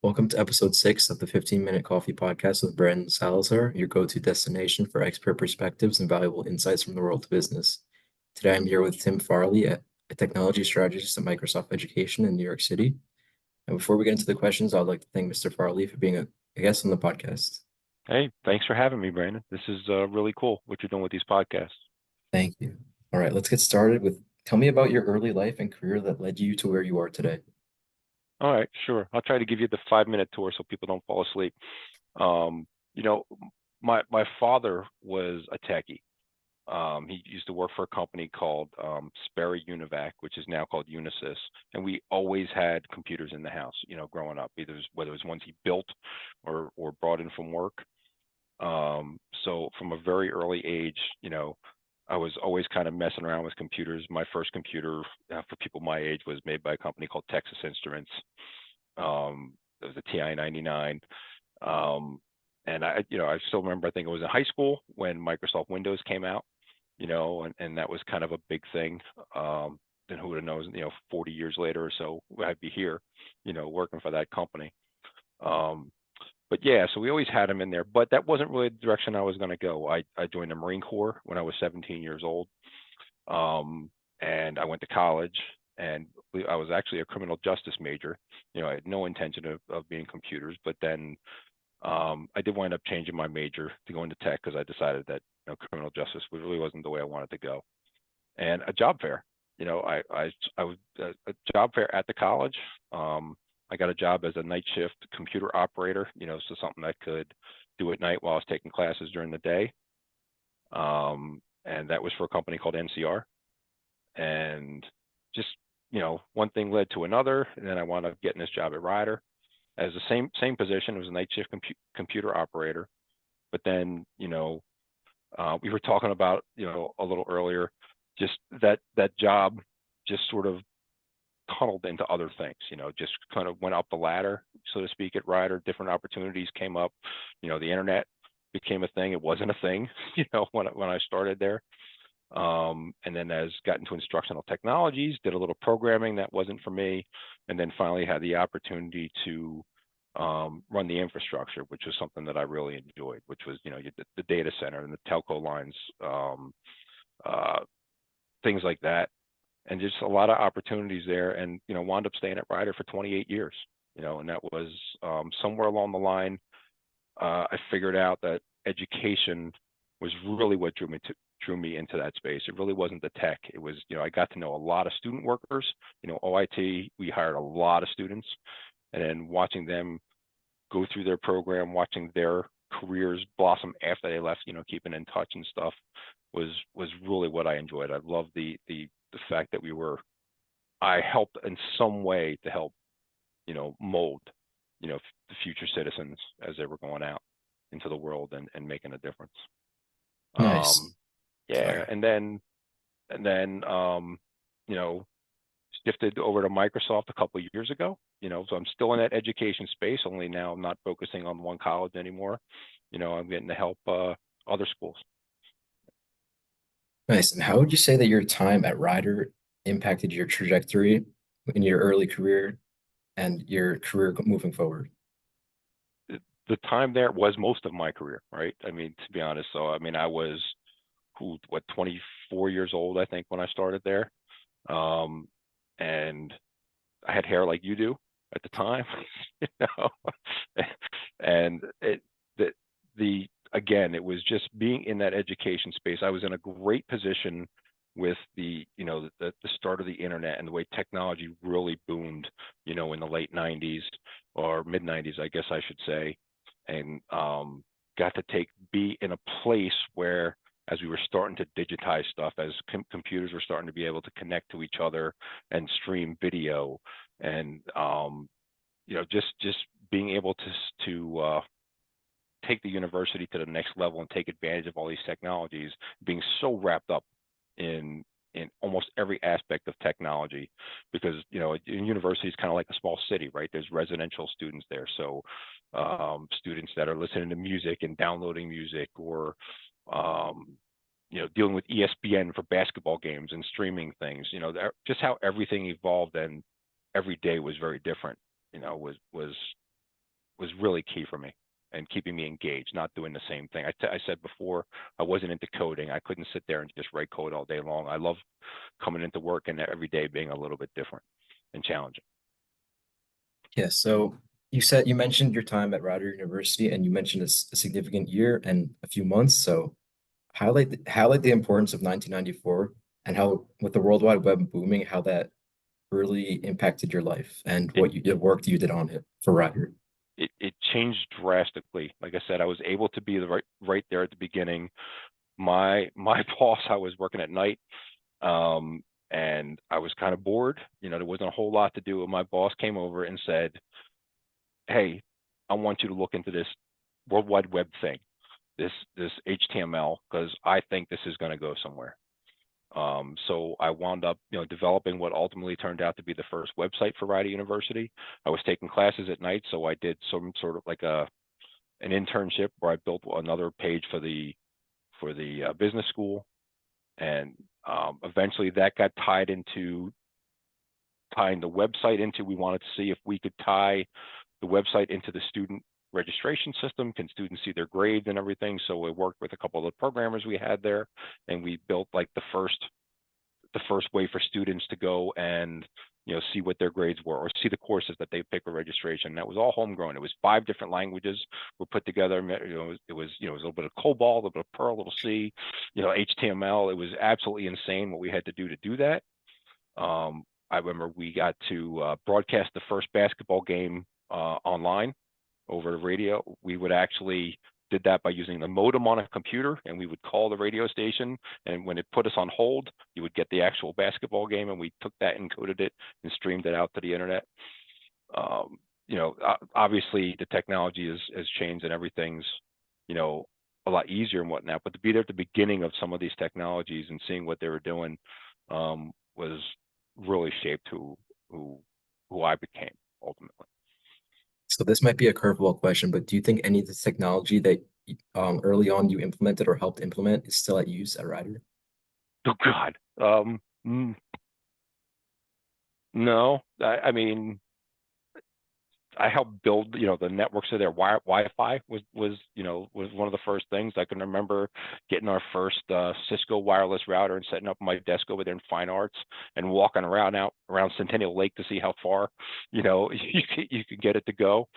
Welcome to episode 6 of the 15-Minute Coffee Podcast with Brandon Salazar, your go-to destination for expert perspectives and valuable insights from the world of business. Today I'm here with Tim Fairlie, a technology strategist at Microsoft Education in New York City. And before we get into the questions, I'd like to thank Mr. Farley for being a guest on the podcast. Hey, thanks for having me, Brandon. This is really cool what you're doing with these podcasts. Thank you. All right, let's get started with tell me about your early life and career that led you to where you are today. All right, sure. I'll try to give you the 5-minute tour so people don't fall asleep. Um, you know, my father was a techie. He used to work for a company called Sperry Univac, which is now called Unisys, and we always had computers in the house. Growing up, whether it was ones he built or brought in from work. So from a very early age, I was always kind of messing around with computers. My first computer, for people my age, was made by a company called Texas Instruments. It was a TI-99. And I still remember, I think it was in high school when Microsoft Windows came out, and that was kind of a big thing. Then who would have known, 40 years later or so, I'd be here, working for that company. But yeah, so we always had him in there, but that wasn't really the direction I was going to go. I joined the Marine Corps when I was 17 years old, and I went to college, and I was actually a criminal justice major. I had no intention of being computers, but then I did wind up changing my major to go into tech because I decided that criminal justice really wasn't the way I wanted to go. And a job fair, I was a job fair at the college. I got a job as a night shift computer operator, so something I could do at night while I was taking classes during the day. And that was for a company called NCR. And just, one thing led to another. And then I wound up getting this job at Ryder as the same position. It was a night shift computer operator. But then, we were talking about, a little earlier, just that job just sort of tunneled into other things, just kind of went up the ladder, so to speak, at Ryder. Different opportunities came up. The internet became a thing. It wasn't a thing, when I started there. And then as got into instructional technologies, did a little programming that wasn't for me, and then finally had the opportunity to run the infrastructure, which was something that I really enjoyed, which was, the data center and the telco lines, things like that. And just a lot of opportunities there, and wound up staying at Ryder for 28 years. And that was somewhere along the line. I figured out that education was really what drew me into that space. It really wasn't the tech. It was, I got to know a lot of student workers. OIT, we hired a lot of students, and then watching them go through their program, watching their careers blossom after they left, keeping in touch and stuff was really what I enjoyed. I loved the fact that I helped in some way to help, mold, the future citizens as they were going out into the world and making a difference. Nice. Yeah, Sorry. and then shifted over to Microsoft a couple of years ago. So I'm still in that education space, only now I'm not focusing on one college anymore. I'm getting to help other schools. Nice. And how would you say that your time at Ryder impacted your trajectory in your early career and your career moving forward? The time there was most of my career, right? I mean, to be honest. So, I mean, I was 24 years old, I think, when I started there. Um, and I had hair like you do at the time, you know, and again, it was just being in that education space. I was in a great position with the start of the internet and the way technology really boomed, in the late 90s or mid 90s, I guess I should say, and got to be in a place where as we were starting to digitize stuff, as computers were starting to be able to connect to each other and stream video, and just being able to take the university to the next level and take advantage of all these technologies, being so wrapped up in almost every aspect of technology, because university is kind of like a small city, right? There's residential students there, so students that are listening to music and downloading music, or dealing with ESPN for basketball games and streaming things. Just how everything evolved, and every day was very different. Was was really key for me and keeping me engaged, not doing the same thing. I said before, I wasn't into coding. I couldn't sit there and just write code all day long. I love coming into work and every day being a little bit different and challenging. Yeah, so you mentioned your time at Rider University and you mentioned a significant year and a few months. So highlight the importance of 1994 and how with the World Wide Web booming, how that really impacted your life and It the work you did on it for Rider. it changed drastically. Like I said, I was able to be right there at the beginning. My boss, I was working at night, and I was kind of bored. There wasn't a whole lot to do. And my boss came over and said, "Hey, I want you to look into this World Wide Web thing, this HTML, because I think this is going to go somewhere." So I wound up, developing what ultimately turned out to be the first website for Rider University. I was taking classes at night, so I did some sort of like an internship where I built another page for the business school, and eventually that got tying the website into. We wanted to see if we could tie the website into the student registration system. Can students see their grades and everything? So we worked with a couple of the programmers we had there, and we built like the first way for students to go and see what their grades were or see the courses that they pick for registration. That was all homegrown. It was 5 different languages were put together. It was a little bit of COBOL, a little bit of Perl, a little C, HTML. It was absolutely insane what we had to do that. I remember we got to broadcast the first basketball game online over the radio. We would actually did that by using the modem on a computer, and we would call the radio station, and when it put us on hold, you would get the actual basketball game, and we took that, encoded it, and streamed it out to the internet. Obviously the technology has changed and everything's a lot easier and whatnot, but to be there at the beginning of some of these technologies and seeing what they were doing was really shaped who I became ultimately. So this might be a curveball question, but do you think any of the technology that early on you implemented or helped implement is still at use at Rider? Oh God. No, I mean, I helped build, the networks of their Wi-Fi was one of the first things. I can remember getting our first Cisco wireless router and setting up my desk over there in Fine Arts and walking around Centennial Lake to see how far, you could get it to go.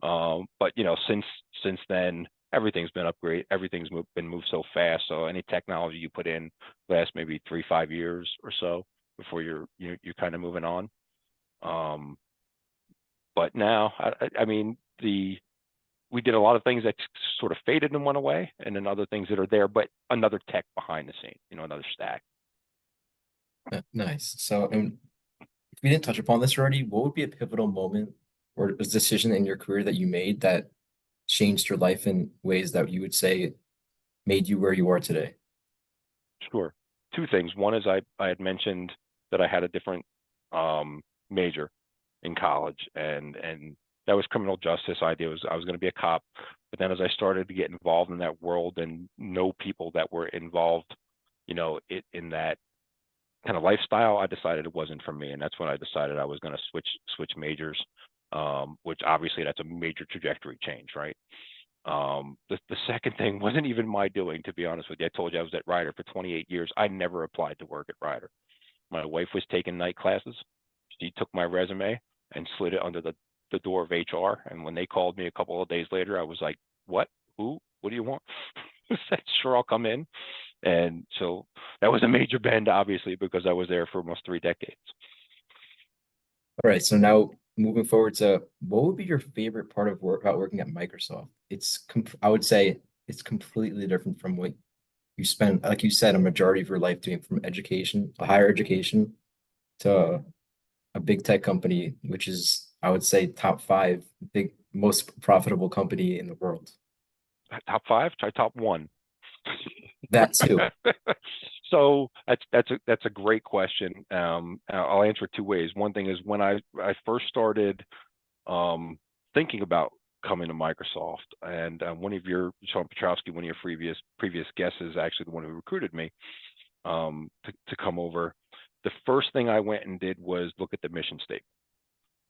But since then, everything's been upgraded. Everything's been moved so fast. So any technology you put in lasts maybe 3-5 years or so before you're kind of moving on. But now, I mean, we did a lot of things that sort of faded and went away, and then other things that are there, but another tech behind the scene, another stack. Nice. So, and if we didn't touch upon this already, what would be a pivotal moment or a decision in your career that you made that changed your life in ways that you would say made you where you are today? Sure. 2 things. One is I had mentioned that I had a different major in college, and that was criminal justice. Idea was I was going to be a cop, but then as I started to get involved in that world and know people that were involved, in that kind of lifestyle, I decided it wasn't for me, and that's when I decided I was going to switch majors, which obviously that's a major trajectory change, right? The second thing wasn't even my doing, to be honest with you. I told you I was at Rider for 28 years. I never applied to work at Rider. My wife was taking night classes. She took my resume and slid it under the door of HR. And when they called me a couple of days later, I was like, "What? Who? What do you want?" I said, "Sure, I'll come in." And so that was a major bend, obviously, because I was there for almost 3 decades. All right, so now moving forward to what would be your favorite part of work about working at Microsoft? I would say it's completely different from what you spent, like you said, a majority of your life doing from education, a higher education, to a big tech company, which is, I would say, top 5 big, most profitable company in the world. Top 5? Try top 1. That too. So that's a great question. I'll answer it 2 ways. One thing is when I first started thinking about coming to Microsoft, and one of Sean Petrowski, one of your previous guests, is actually the one who recruited me to come over. The first thing I went and did was look at the mission statement.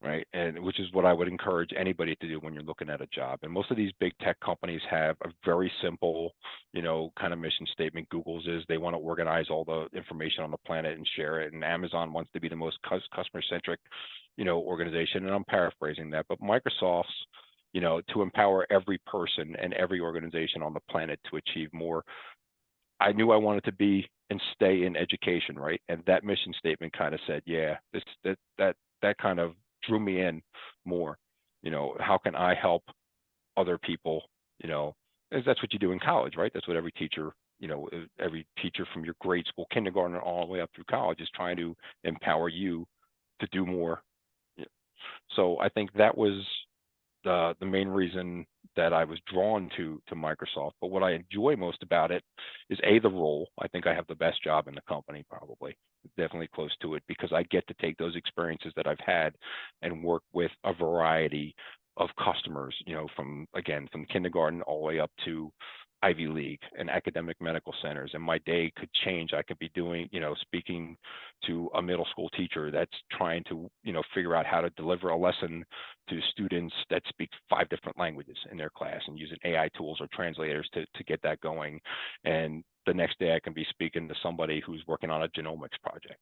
right? And which is what I would encourage anybody to do when you're looking at a job. And most of these big tech companies have a very simple, kind of mission statement. Google's is they want to organize all the information on the planet and share it. And Amazon wants to be the most customer centric, organization. And I'm paraphrasing that, but Microsoft's, to empower every person and every organization on the planet to achieve more. I knew I wanted to be and stay in education, right? And that mission statement kind of said, yeah, that kind of drew me in more. How can I help other people? As that's what you do in college, right? That's what every teacher from your grade school, kindergarten, all the way up through college is trying to empower you to do more. So I think that was the main reason that I was drawn to Microsoft. But what I enjoy most about it is the role. I think I have the best job in the company, probably definitely close to it, because I get to take those experiences that I've had and work with a variety of customers, from kindergarten all the way up to Ivy League and academic medical centers. And my day could change. I could be doing, speaking to a middle school teacher that's trying to, figure out how to deliver a lesson to students that speak 5 different languages in their class, and using AI tools or translators to get that going. And the next day I can be speaking to somebody who's working on a genomics project,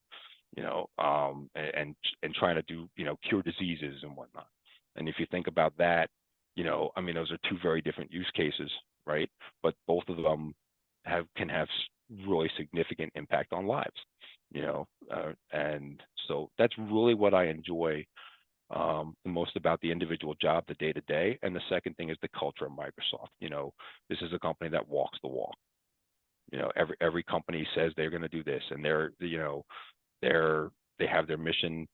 and trying to do, cure diseases and whatnot. And if you think about that, those are 2 very different use cases, right? But both of them can have really significant impact on lives, and so that's really what I enjoy the most about the individual job, the day to day. And the second thing is the culture of Microsoft. This is a company that walks the walk. Every company says they're going to do this, and they have their mission,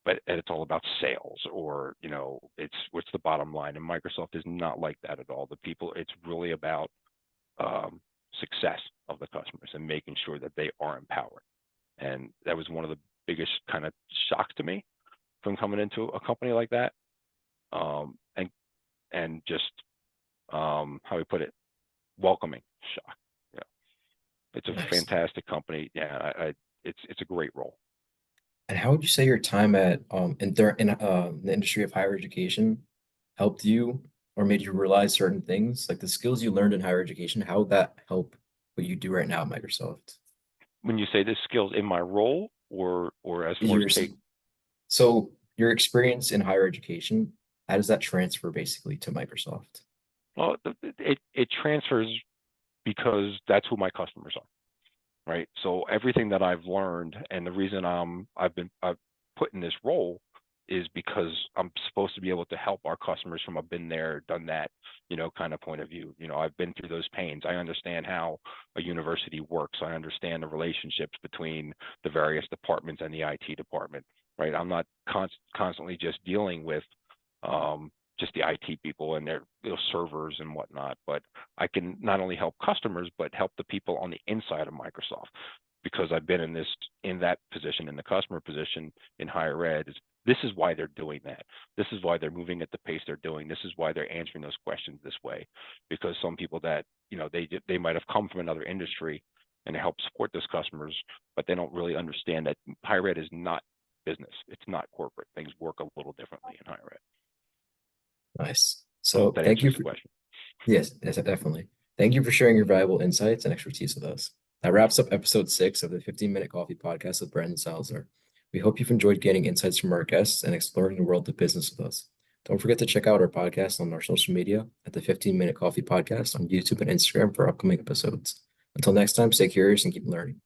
but it's all about sales, or it's what's the bottom line. And Microsoft is not like that at all. It's really about success of the customers and making sure that they are empowered. And that was one of the biggest kind of shocks to me from coming into a company like that. And just how we put it, welcoming shock. Yeah, it's a Nice. fantastic company. Yeah, it's a great role. And how would you say your time at in the industry of higher education helped you or made you realize certain things, like the skills you learned in higher education? How would that help what you do right now at Microsoft? When you say the skills in my role, or as far as Your take, so your experience in higher education, how does that transfer basically to Microsoft? well, it transfers because that's who my customers are, right? So everything that I've learned, and the reason I've put in this role, is because I'm supposed to be able to help our customers from a been there, done that, kind of point of view. I've been through those pains. I understand how a university works. I understand the relationships between the various departments and the IT department, right? I'm not constantly just dealing with just the IT people and their servers and whatnot, but I can not only help customers, but help the people on the inside of Microsoft, because I've been in that position, in the customer position in higher ed. This is why they're doing that. This is why they're moving at the pace they're doing. This is why they're answering those questions this way, because some people that, they might have come from another industry and help support those customers, but they don't really understand that higher ed is not business. It's not corporate. Things work a little differently in higher ed. Nice. I hope So that thank you answers the for, question. yes, definitely. Thank you for sharing your valuable insights and expertise with us. That wraps up episode 6 of the 15-minute coffee podcast with Brandon Salazar. We hope you've enjoyed getting insights from our guests and exploring the world of business with us. Don't forget to check out our podcast on our social media at the 15-minute coffee podcast on YouTube and Instagram for upcoming episodes. Until next time, stay curious and keep learning.